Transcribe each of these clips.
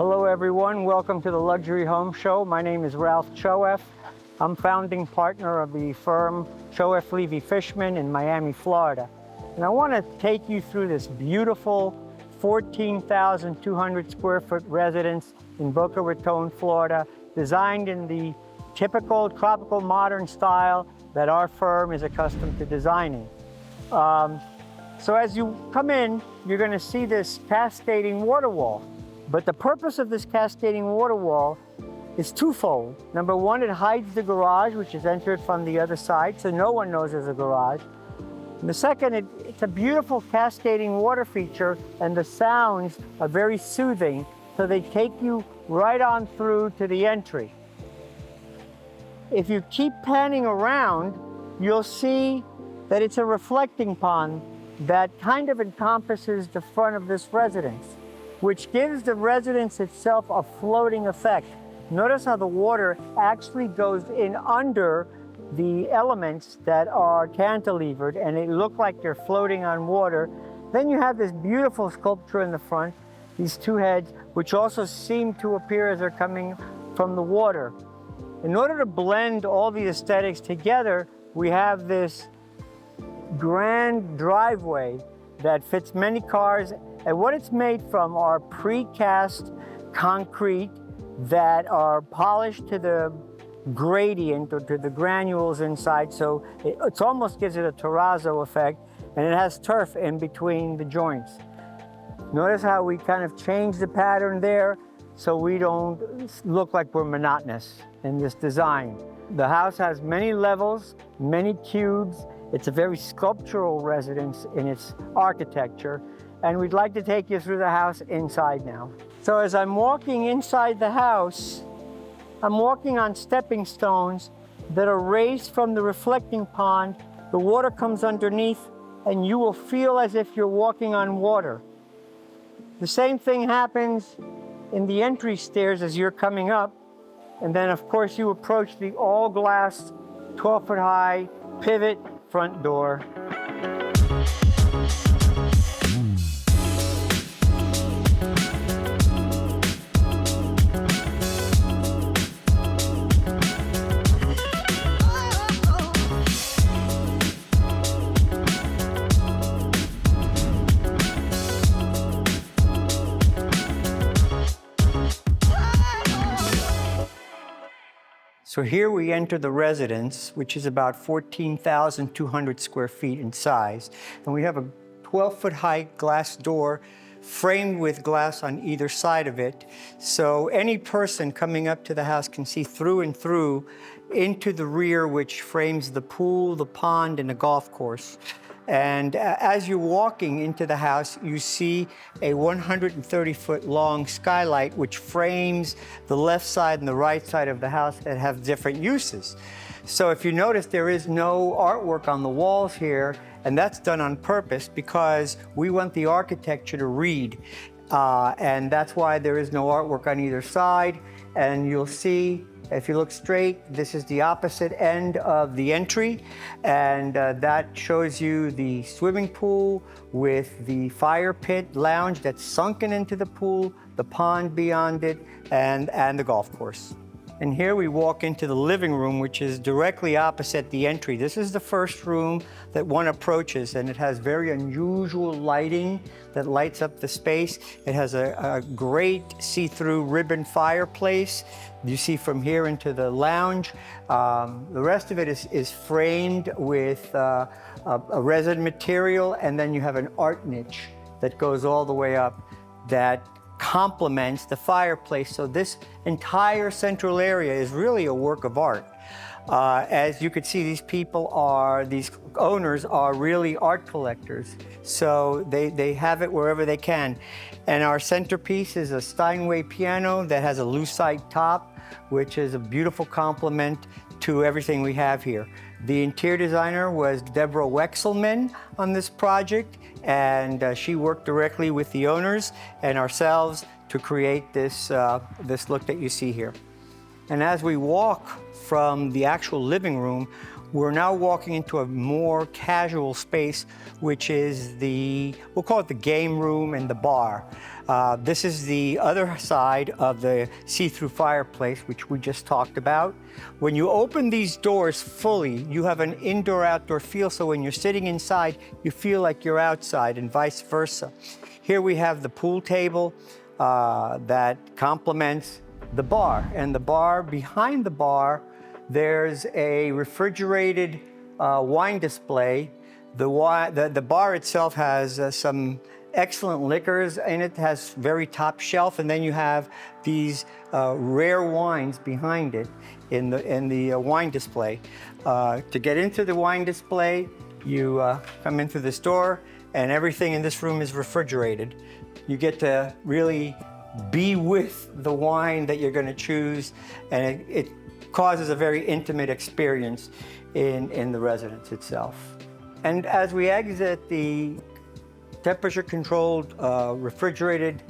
Hello everyone, welcome to the Luxury Home Show. My name is Ralph Choeff. I'm founding partner of the firm Choeff, Levy, Fishman in Miami, Florida. And I want to take you through this beautiful 14,200 square foot residence in Boca Raton, Florida, designed in the typical tropical modern style that our firm is accustomed to designing. So as you come in, you're going to see this cascading water wall. But the purpose of this cascading water wall is twofold. Number one, it hides the garage, which is entered from the other side, so no one knows there's a garage. And the second, it's a beautiful cascading water feature, and the sounds are very soothing, so they take you right on through to the entry. If you keep panning around, you'll see that it's a reflecting pond that kind of encompasses the front of this residence, which gives the residence itself a floating effect. Notice how the water actually goes in under the elements that are cantilevered, and they look like they're floating on water. Then you have this beautiful sculpture in the front, these two heads, which also seem to appear as they're coming from the water. In order to blend all the aesthetics together, we have this grand driveway that fits many cars, and what it's made from are precast concrete that are polished to the gradient or to the granules inside, so it almost gives it a terrazzo effect, and it has turf in between the joints. Notice how we kind of change the pattern there so we don't look like we're monotonous in this design. The house has many levels, many cubes. It's a very sculptural residence in its architecture, and we'd like to take you through the house inside now. So as I'm walking inside the house, I'm walking on stepping stones that are raised from the reflecting pond. The water comes underneath, and you will feel as if you're walking on water. The same thing happens in the entry stairs as you're coming up, and then of course you approach the all-glass, 12-foot high pivot front door. So here we enter the residence, which is about 14,200 square feet in size. And we have a 12-foot high glass door framed with glass on either side of it. So any person coming up to the house can see through and through into the rear, which frames the pool, the pond, and the golf course. And as you're walking into the house, you see a 130-foot long skylight, which frames the left side and the right side of the house that have different uses. So if you notice, there is no artwork on the walls here, and that's done on purpose because we want the architecture to read. And that's why there is no artwork on either side. And you'll see, if you look straight, this is the opposite end of the entry, and that shows you the swimming pool with the fire pit lounge that's sunken into the pool, the pond beyond it, and the golf course. And here we walk into the living room, which is directly opposite the entry. This is the first room that one approaches, and it has very unusual lighting that lights up the space. It has a great see-through ribbon fireplace. You see from here into the lounge. The rest of it is framed with a resin material, and then you have an art niche that goes all the way up that complements the fireplace. So this entire central area is really a work of art. As you can see, these owners are really art collectors. So they have it wherever they can. And our centerpiece is a Steinway piano that has a lucite top, which is a beautiful complement to everything we have here. The interior designer was Deborah Wexelman on this project, and she worked directly with the owners and ourselves to create this look that you see here. And as we walk from the actual living room, We're now walking into a more casual space, which is we'll call it the game room and the bar. This is the other side of the see-through fireplace, which we just talked about. When you open these doors fully, you have an indoor-outdoor feel, so when you're sitting inside, you feel like you're outside and vice versa. Here we have the pool table that complements the bar, and the bar, behind the bar, there's a refrigerated wine display. The bar itself has some excellent liquors in it, has very top shelf, and then you have these rare wines behind it in the wine display. To get into the wine display, you come in through this door, and everything in this room is refrigerated. You get to really be with the wine that you're going to choose, and it causes a very intimate experience in the residence itself. And as we exit the temperature-controlled refrigerated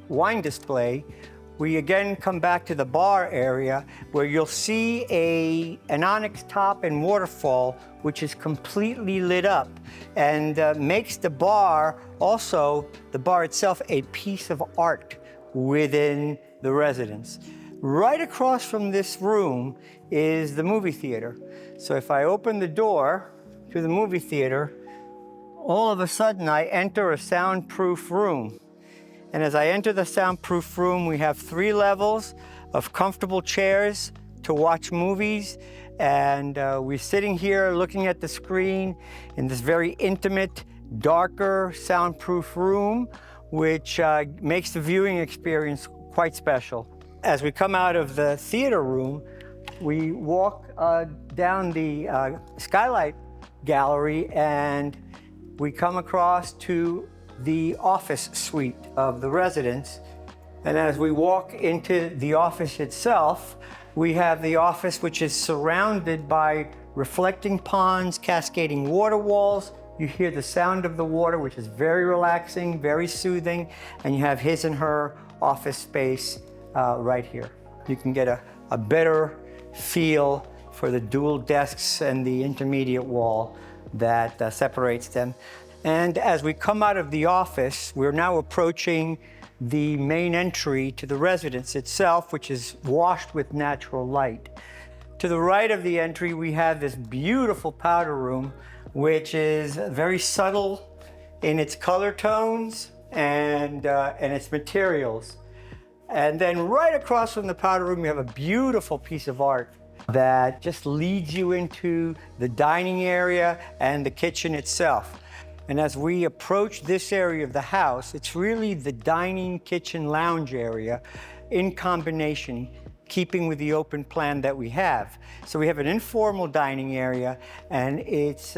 wine display, we again come back to the bar area where you'll see an onyx top and waterfall, which is completely lit up and makes the bar itself a piece of art within the residence. Right across from this room is the movie theater. So if I open the door to the movie theater, all of a sudden I enter a soundproof room. And as I enter the soundproof room, we have 3 levels of comfortable chairs to watch movies. And we're sitting here looking at the screen in this very intimate, darker, soundproof room, which makes the viewing experience quite special. As we come out of the theater room, we walk down the skylight gallery, and we come across to the office suite of the residence. And as we walk into the office itself, we have the office, which is surrounded by reflecting ponds, cascading water walls. You hear the sound of the water, which is very relaxing, very soothing, and you have his and her office space right here. You can get a better feel for the dual desks and the intermediate wall that separates them. And as we come out of the office, we're now approaching the main entry to the residence itself, which is washed with natural light. To the right of the entry, we have this beautiful powder room, which is very subtle in its color tones and its materials. And then right across from the powder room, you have a beautiful piece of art that just leads you into the dining area and the kitchen itself. And as we approach this area of the house, it's really the dining, kitchen, lounge area in combination, keeping with the open plan that we have. So we have an informal dining area, and it's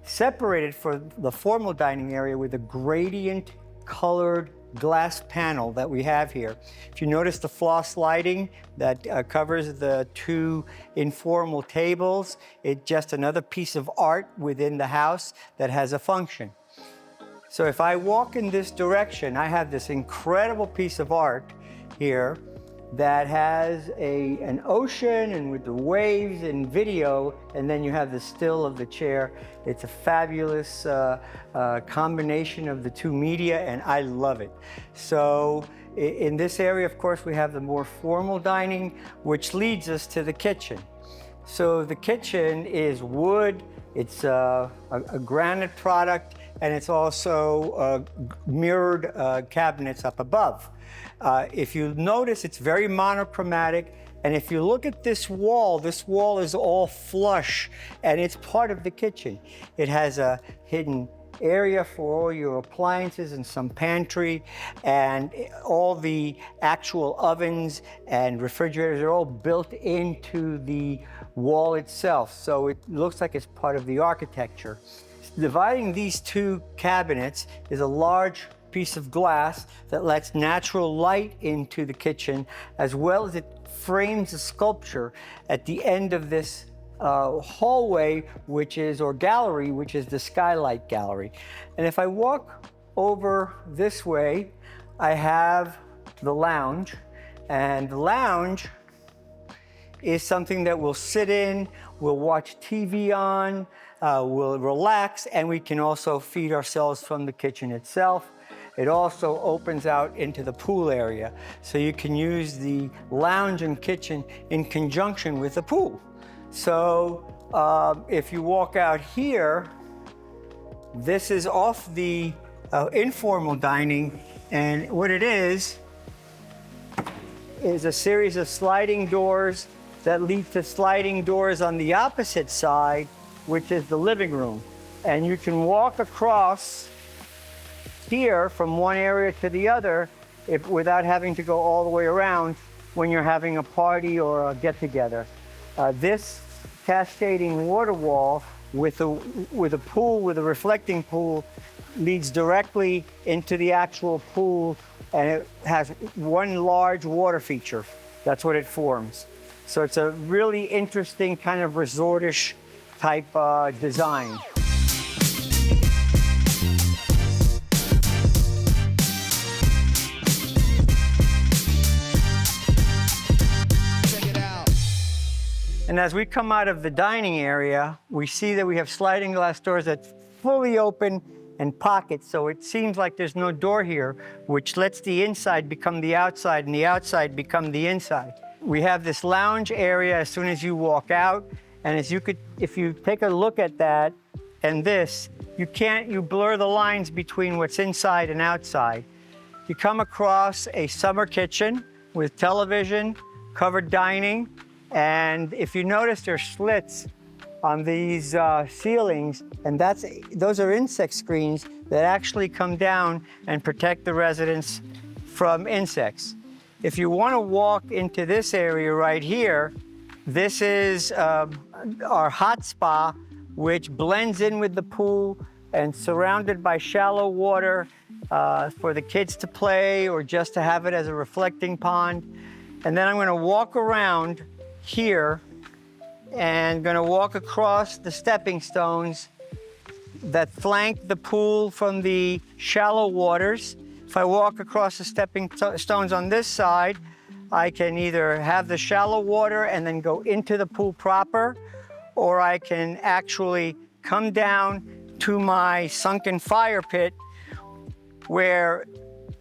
separated from the formal dining area with a gradient colored glass panel that we have here. If you notice the floss lighting that covers the 2 informal tables, it's just another piece of art within the house that has a function. So if I walk in this direction, I have this incredible piece of art here that has an ocean and with the waves and video, and then you have the still of the chair. It's a fabulous combination of the 2 media, and I love it. So in this area, of course, we have the more formal dining, which leads us to the kitchen. So the kitchen is wood, it's a granite product, and it's also mirrored cabinets up above. If you notice, it's very monochromatic, and if you look at this wall is all flush, and it's part of the kitchen. It has a hidden area for all your appliances and some pantry, and all the actual ovens and refrigerators are all built into the wall itself, so it looks like it's part of the architecture. Dividing these 2 cabinets is a large piece of glass that lets natural light into the kitchen, as well as it frames a sculpture at the end of this hallway, or gallery, which is the skylight gallery. And if I walk over this way, I have the lounge, and the lounge is something that we'll sit in, we'll watch TV on, we'll relax, and we can also feed ourselves from the kitchen itself. It also opens out into the pool area, so you can use the lounge and kitchen in conjunction with the pool. So if you walk out here, this is off the informal dining, and what it is a series of sliding doors that lead to sliding doors on the opposite side, which is the living room. And you can walk across here from one area to the other without having to go all the way around when you're having a party or a get-together. This cascading water wall with a pool, with a reflecting pool, leads directly into the actual pool, and it has one large water feature. That's what it forms. So it's a really interesting kind of resortish type design. And as we come out of the dining area, we see that we have sliding glass doors that fully open and pockets, so it seems like there's no door here, which lets the inside become the outside and the outside become the inside. We have this lounge area as soon as you walk out, and if you take a look at that and this, you blur the lines between what's inside and outside. You come across a summer kitchen with television, covered dining, and if you notice, there's slits on these ceilings, and those are insect screens that actually come down and protect the residents from insects. If you want to walk into this area right here, this is our hot spa, which blends in with the pool and surrounded by shallow water for the kids to play or just to have it as a reflecting pond. And then I'm going to walk around here and going to walk across the stepping stones that flank the pool from the shallow waters. If I walk across the stepping stones on this side, I can either have the shallow water and then go into the pool proper, or I can actually come down to my sunken fire pit where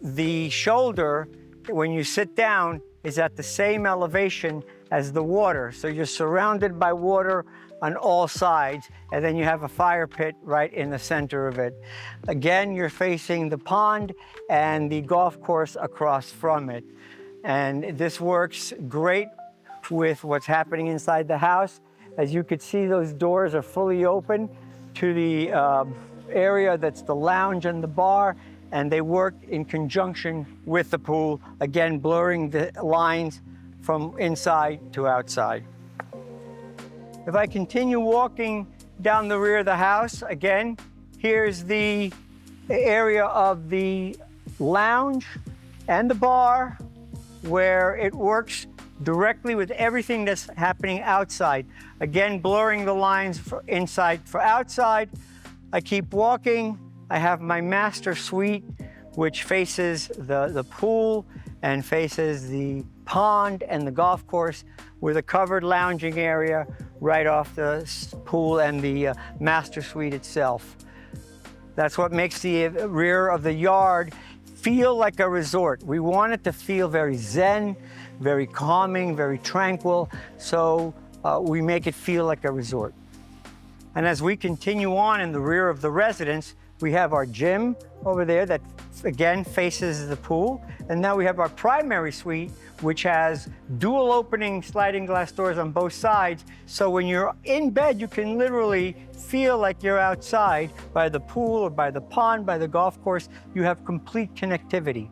the shoulder, when you sit down, is at the same elevation as the water. So you're surrounded by water on all sides, and then you have a fire pit right in the center of it. Again, you're facing the pond and the golf course across from it. And this works great with what's happening inside the house. As you could see, those doors are fully open to the area that's the lounge and the bar, and they work in conjunction with the pool, again, blurring the lines from inside to outside. If I continue walking down the rear of the house, again, here's the area of the lounge and the bar where it works directly with everything that's happening outside. Again, blurring the lines for inside for outside. I keep walking. I have my master suite, which faces the pool and faces the pond and the golf course with a covered lounging area right off the pool and the master suite itself. That's what makes the rear of the yard feel like a resort. We want it to feel very zen, very calming, very tranquil, so we make it feel like a resort. And as we continue on in the rear of the residence, we have our gym over there that, again, faces the pool. And now we have our primary suite, which has dual opening sliding glass doors on both sides. So when you're in bed, you can literally feel like you're outside by the pool or by the pond, by the golf course. You have complete connectivity.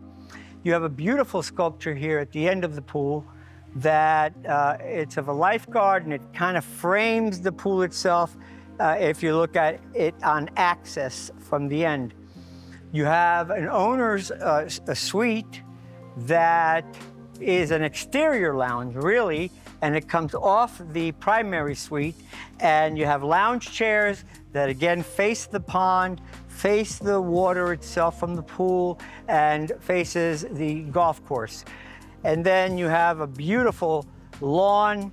You have a beautiful sculpture here at the end of the pool that it's of a lifeguard, and it kind of frames the pool itself if you look at it on access from the end. You have an owner's a suite that is an exterior lounge, really, and it comes off the primary suite, and you have lounge chairs that, again, face the pond, face the water itself from the pool, and faces the golf course. And then you have a beautiful lawn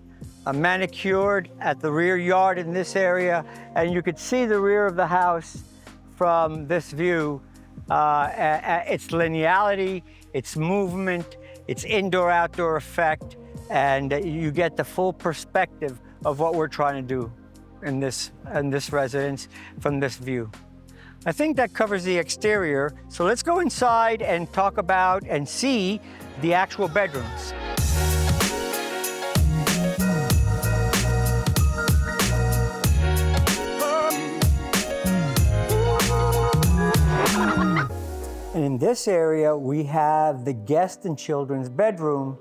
manicured at the rear yard in this area, and you could see the rear of the house from this view. Its lineality, its movement, its indoor-outdoor effect, and you get the full perspective of what we're trying to do in this residence from this view. I think that covers the exterior, so let's go inside and talk about and see the actual bedrooms. And in this area, we have the guest and children's bedroom,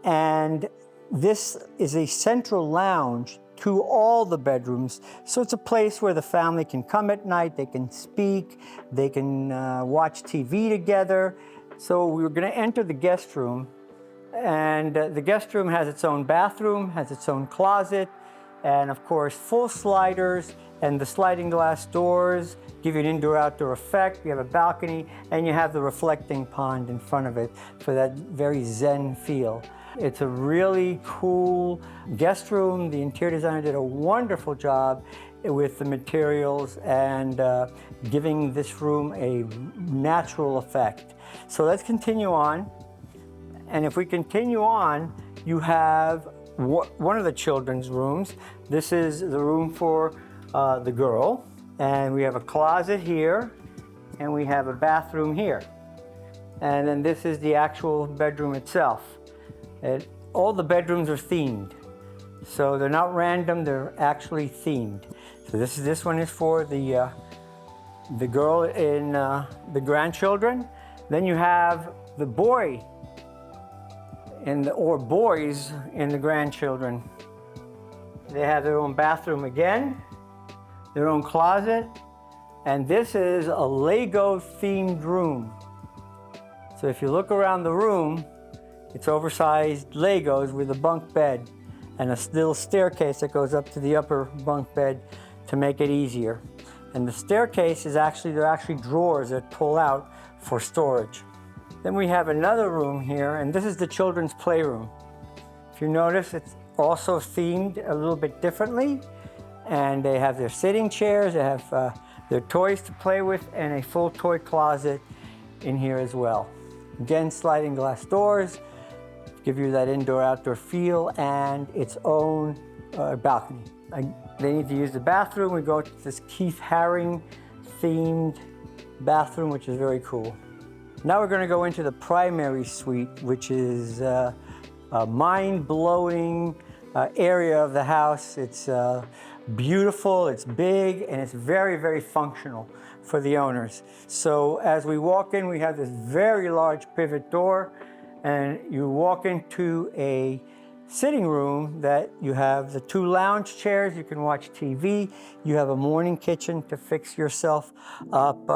and this is a central lounge to all the bedrooms. So it's a place where the family can come at night, they can speak, they can watch TV together. So we're gonna enter the guest room, and the guest room has its own bathroom, has its own closet, and of course, full sliders, and the sliding glass doors give you an indoor-outdoor effect. You have a balcony, and you have the reflecting pond in front of it for that very zen feel. It's a really cool guest room. The interior designer did a wonderful job with the materials and giving this room a natural effect. So let's continue on. And if we continue on, you have one of the children's rooms. This is the room for the girl. And we have a closet here, and we have a bathroom here. And then this is the actual bedroom itself. All the bedrooms are themed. So they're not random, they're actually themed. So this one is for the girl and the grandchildren. Then you have the boy or boys and the grandchildren. They have their own bathroom again, their own closet, and this is a Lego themed room. So if you look around the room, it's oversized Legos with a bunk bed and a little staircase that goes up to the upper bunk bed to make it easier. And the staircase is there are actually drawers that pull out for storage. Then we have another room here, and this is the children's playroom. If you notice, it's also themed a little bit differently. And they have their sitting chairs, they have their toys to play with, and a full toy closet in here as well. Again, sliding glass doors, give you that indoor-outdoor feel, and its own balcony. They need to use the bathroom. We go to this Keith Haring themed bathroom, which is very cool. Now we're gonna go into the primary suite, which is a mind-blowing area of the house. It's beautiful, it's big, and it's very, very functional for the owners. So as we walk in, we have this very large pivot door, and you walk into a sitting room that you have the 2 lounge chairs, you can watch TV, you have a morning kitchen to fix yourself up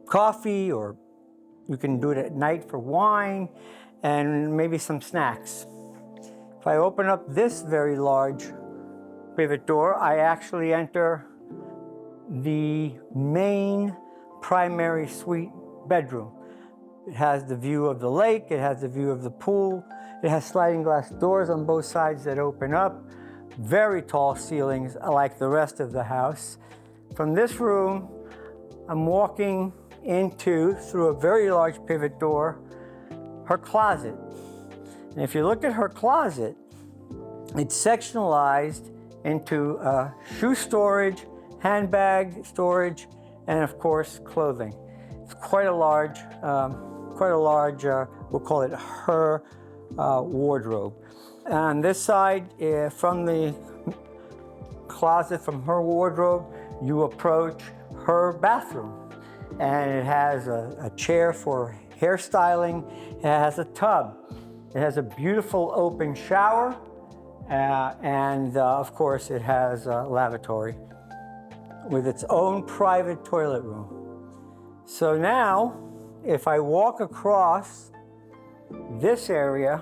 coffee, or you can do it at night for wine, and maybe some snacks. If I open up this very large pivot door, I actually enter the main primary suite bedroom. It has the view of the lake, it has the view of the pool, it has sliding glass doors on both sides that open up, very tall ceilings like the rest of the house. From this room, I'm walking through a very large pivot door, her closet. And if you look at her closet, it's sectionalized into shoe storage, handbag storage, and of course, clothing. It's quite a large, we'll call it her wardrobe. On this side, from the closet, from her wardrobe, you approach her bathroom. And it has a chair for hairstyling, it has a tub, it has a beautiful open shower, and of course it has a lavatory with its own private toilet room. So now, if I walk across this area,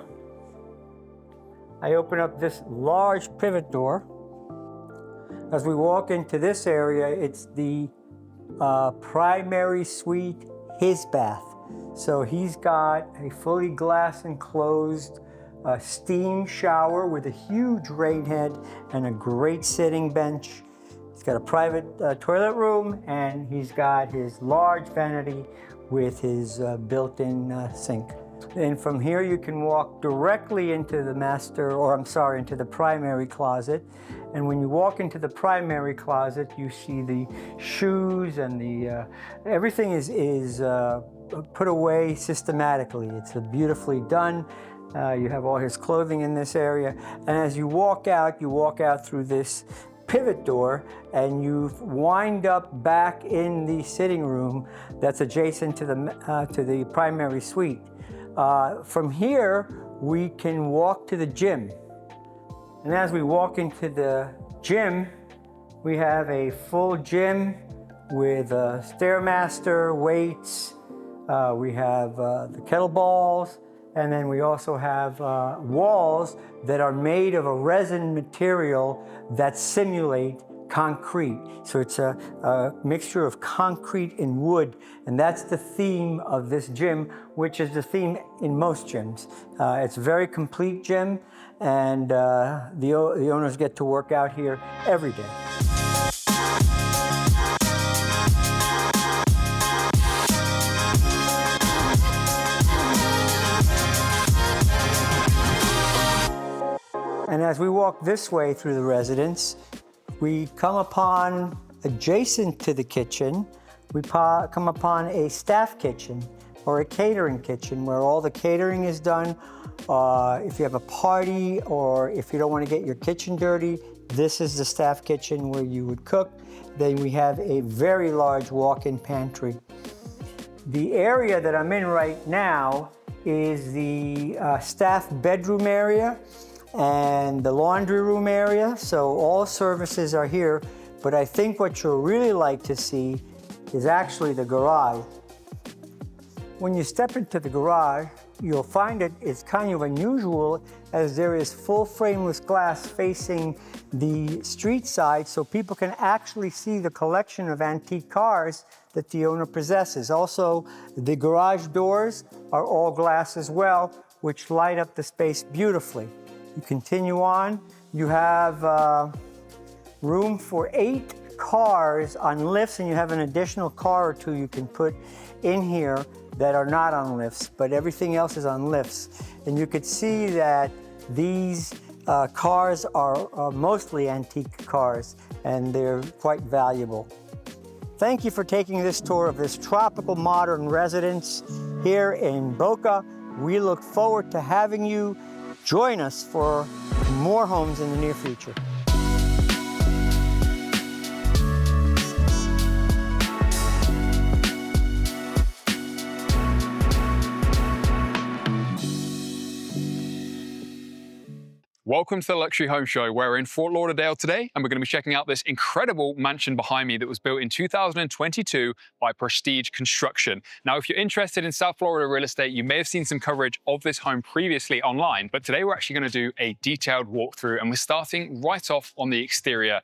I open up this large pivot door. As we walk into this area, it's the primary suite, his bath. So he's got a fully glass enclosed a steam shower with a huge rain head and a great sitting bench. He's got a private toilet room, and he's got his large vanity with his built-in sink. And from here you can walk directly into the into the primary closet. And when you walk into the primary closet, you see the shoes and everything is put away systematically. It's beautifully done. You have all his clothing in this area. And as you walk out through this pivot door, and you wind up back in the sitting room that's adjacent to the primary suite. From here, we can walk to the gym. And as we walk into the gym, we have a full gym with a Stairmaster, weights. We have the kettlebells, and then we also have walls that are made of a resin material that simulate concrete. So it's a mixture of concrete and wood, and that's the theme of this gym, which is the theme in most gyms. It's a very complete gym, and the owners get to work out here every day. And as we walk this way through the residence, we come upon, adjacent to the kitchen, we come upon a staff kitchen or a catering kitchen where all the catering is done. If you have a party or if you don't want to get your kitchen dirty, this is the staff kitchen where you would cook. Then we have a very large walk-in pantry. The area that I'm in right now is the staff bedroom area and the laundry room area. So all services are here, but I think what you'll really like to see is actually the garage. When you step into the garage, you'll find it's kind of unusual, as there is full frameless glass facing the street side, so people can actually see the collection of antique cars that the owner possesses. Also, the garage doors are all glass as well, which light up the space beautifully. You continue on, you have room for 8 cars on lifts, and you have an additional car or 2 you can put in here that are not on lifts, but everything else is on lifts. And you could see that these cars are mostly antique cars, and they're quite valuable. Thank you for taking this tour of this tropical modern residence here in Boca. We look forward to having you join us for more homes in the near future. Welcome to the Luxury Home Show. We're in Fort Lauderdale today, and we're going to be checking out this incredible mansion behind me that was built in 2022 by Prestige Construction. Now, if you're interested in South Florida real estate, you may have seen some coverage of this home previously online, but today we're actually going to do a detailed walkthrough, and we're starting right off on the exterior.